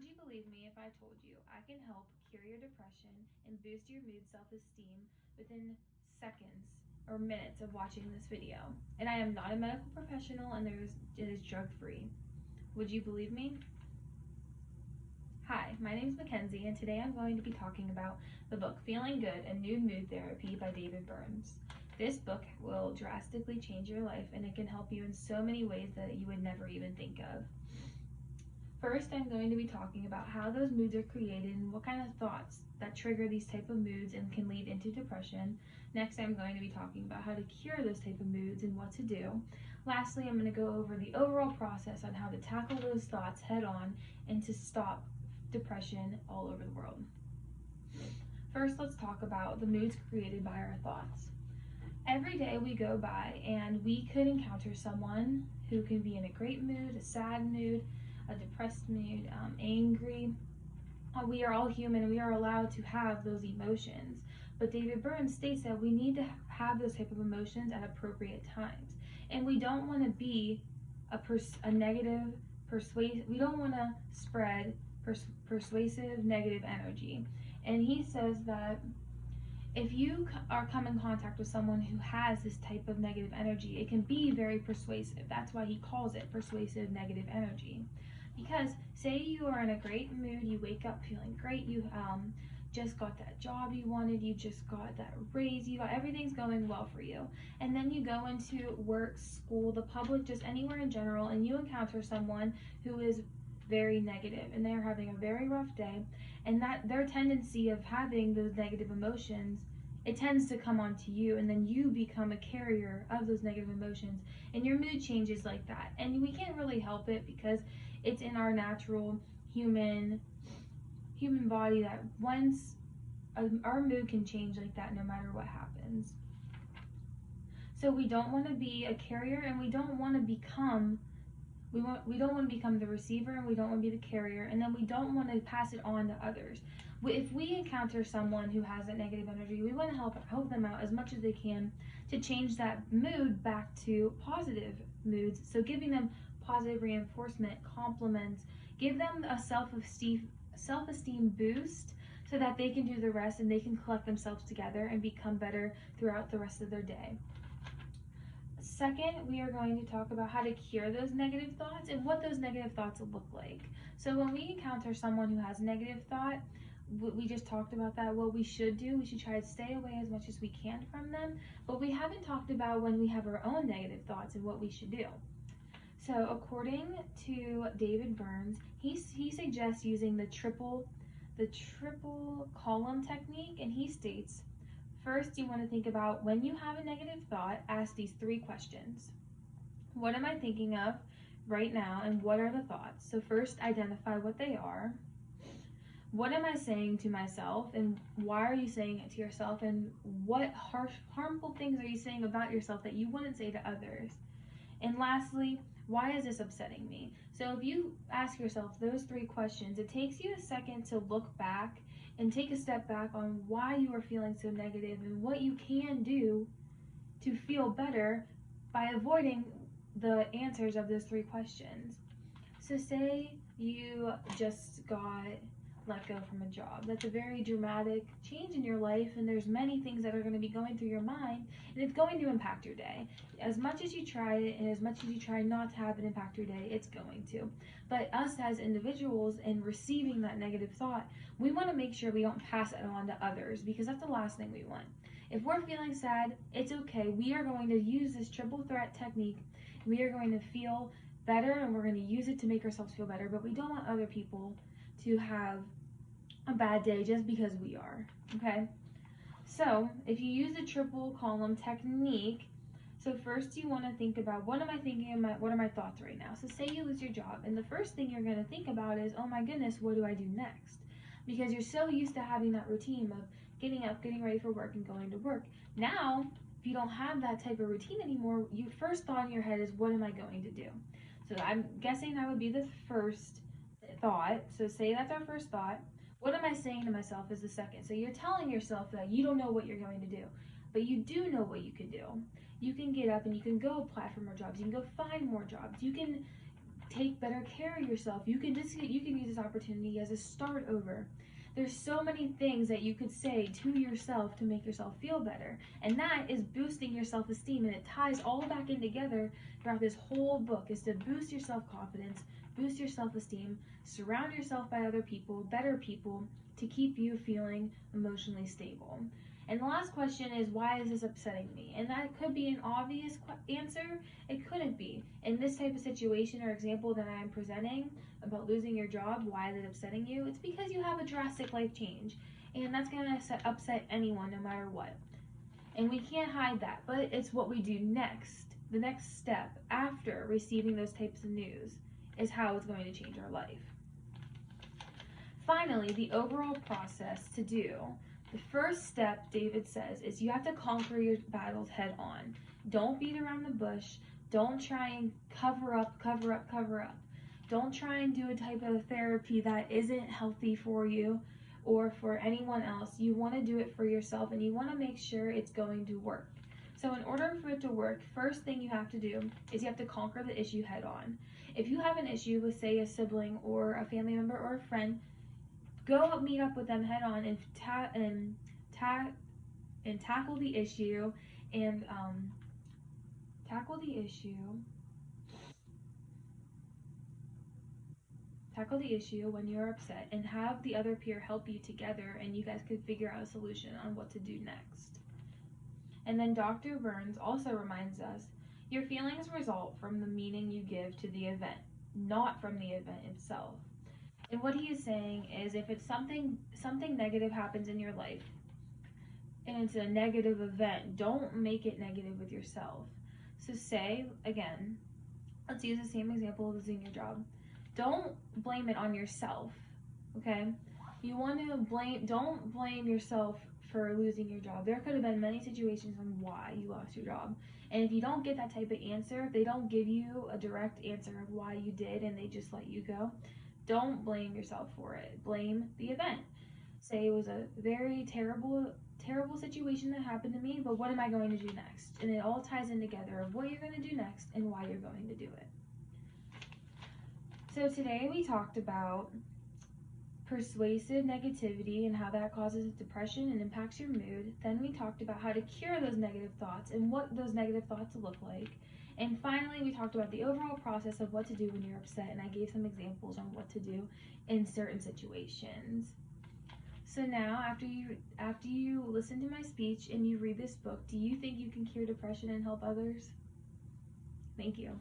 Would you believe me if I told you I can help cure your depression and boost your mood self-esteem within seconds or minutes of watching this video? And I am not a medical professional, and it is drug-free. Would you believe me? Hi, my name is Mackenzie, and today I'm going to be talking about the book Feeling Good, A New Mood Therapy by David Burns. This book will drastically change your life, and it can help you in so many ways that you would never even think of. First, I'm going to be talking about how those moods are created and what kind of thoughts that trigger these type of moods and can lead into depression. Next, I'm going to be talking about how to cure those type of moods and what to do. Lastly, I'm going to go over the overall process on how to tackle those thoughts head on and to stop depression all over the world. First, let's talk about the moods created by our thoughts. Every day we go by and we could encounter someone who can be in a great mood, a sad mood, a depressed mood, angry. We are all human and we are allowed to have those emotions. But David Burns states that we need to have those type of emotions at appropriate times. And we don't want to be a negative, we don't want to spread persuasive negative energy. And he says that if you come in contact with someone who has this type of negative energy, it can be very persuasive. That's why he calls it persuasive negative energy. Because say you are in a great mood, you wake up feeling great, you just got that job you wanted, you just got that raise, everything's going well for you. And then you go into work, school, the public, just anywhere in general, and you encounter someone who is very negative and they are having a very rough day, and that their tendency of having those negative emotions, it tends to come onto you, and then you become a carrier of those negative emotions and your mood changes like that. And we can't really help it because it's in our natural human body that once our mood can change like that no matter what happens. So we don't want to be a carrier, and we don't want to become the receiver, and we don't want to be the carrier, and then we don't want to pass it on to others. If we encounter someone who has that negative energy, we want to help them out as much as they can to change that mood back to positive moods. So giving them positive reinforcement, compliments, give them a self-esteem boost so that they can do the rest and they can collect themselves together and become better throughout the rest of their day. Second, we are going to talk about how to cure those negative thoughts and what those negative thoughts look like. So when we encounter someone who has negative thought, we just talked about that. What we should do, we should try to stay away as much as we can from them, but we haven't talked about when we have our own negative thoughts and what we should do. So according to David Burns, he suggests using the triple column technique, and he states, first, you want to think about when you have a negative thought, ask these 3 questions. What am I thinking of right now, and what are the thoughts? So first, identify what they are. What am I saying to myself, and why are you saying it to yourself, and what harmful things are you saying about yourself that you wouldn't say to others? And lastly, why is this upsetting me? So if you ask yourself those 3 questions, it takes you a second to look back and take a step back on why you are feeling so negative and what you can do to feel better by avoiding the answers of those 3 questions. So say you just got let go from a job. That's a very dramatic change in your life, and there's many things that are going to be going through your mind, and it's going to impact your day. As much as you try it and as much as you try not to have it impact your day, it's going to. But us as individuals, in receiving that negative thought, we want to make sure we don't pass it on to others, because that's the last thing we want. If we're feeling sad, it's okay. We are going to use this triple threat technique. We are going to feel better, and we're going to use it to make ourselves feel better, but we don't want other people to have a bad day just because we are, okay? So if you use the triple column technique, so first you want to think about, what am I thinking, what are my thoughts right now? So say you lose your job, and the first thing you're going to think about is, oh my goodness, what do I do next? Because you're so used to having that routine of getting up, getting ready for work, and going to work. Now, if you don't have that type of routine anymore, your first thought in your head is, what am I going to do? So I'm guessing that would be the first thought. So say that's our first thought. What am I saying to myself is the second. So you're telling yourself that you don't know what you're going to do, but you do know what you can do. You can get up and you can go apply for more jobs. You can go find more jobs. You can take better care of yourself. You can use this opportunity as a start over. There's so many things that you could say to yourself to make yourself feel better, and that is boosting your self-esteem, and it ties all back in together throughout this whole book, is to boost your self-confidence, boost your self-esteem, surround yourself by other people, better people, to keep you feeling emotionally stable. And the last question is, why is this upsetting me? And that could be an obvious answer. It couldn't be. In this type of situation or example that I'm presenting about losing your job, why is it upsetting you? It's because you have a drastic life change, and that's going to upset anyone no matter what. And we can't hide that, but it's what we do next. The next step after receiving those types of news is how it's going to change our life. Finally, the overall process to do. The first step, David says, is you have to conquer your battles head on. Don't beat around the bush. Don't try and cover up. Don't try and do a type of therapy that isn't healthy for you or for anyone else. You want to do it for yourself, and you want to make sure it's going to work. So in order for it to work, first thing you have to do is you have to conquer the issue head on. If you have an issue with, say, a sibling or a family member or a friend, go meet up with them head on and tackle the issue and tackle the issue when you're upset, and have the other peer help you together, and you guys could figure out a solution on what to do next. And then Dr. Burns also reminds us, your feelings result from the meaning you give to the event, not from the event itself. And what he is saying is, if it's something negative happens in your life, and it's a negative event, don't make it negative with yourself. So say, again, let's use the same example of losing your job. Don't blame it on yourself, okay? You want to don't blame yourself for losing your job. There could have been many situations on why you lost your job. And if you don't get that type of answer, if they don't give you a direct answer of why you did and they just let you go, don't blame yourself for it. Blame the event. Say it was a very terrible situation that happened to me, but what am I going to do next? And it all ties in together of what you're going to do next and why you're going to do it. So today we talked about persuasive negativity and how that causes depression and impacts your mood. Then we talked about how to cure those negative thoughts and what those negative thoughts look like. And finally, we talked about the overall process of what to do when you're upset, and I gave some examples on what to do in certain situations. So now, after you listen to my speech and you read this book, do you think you can cure depression and help others? Thank you.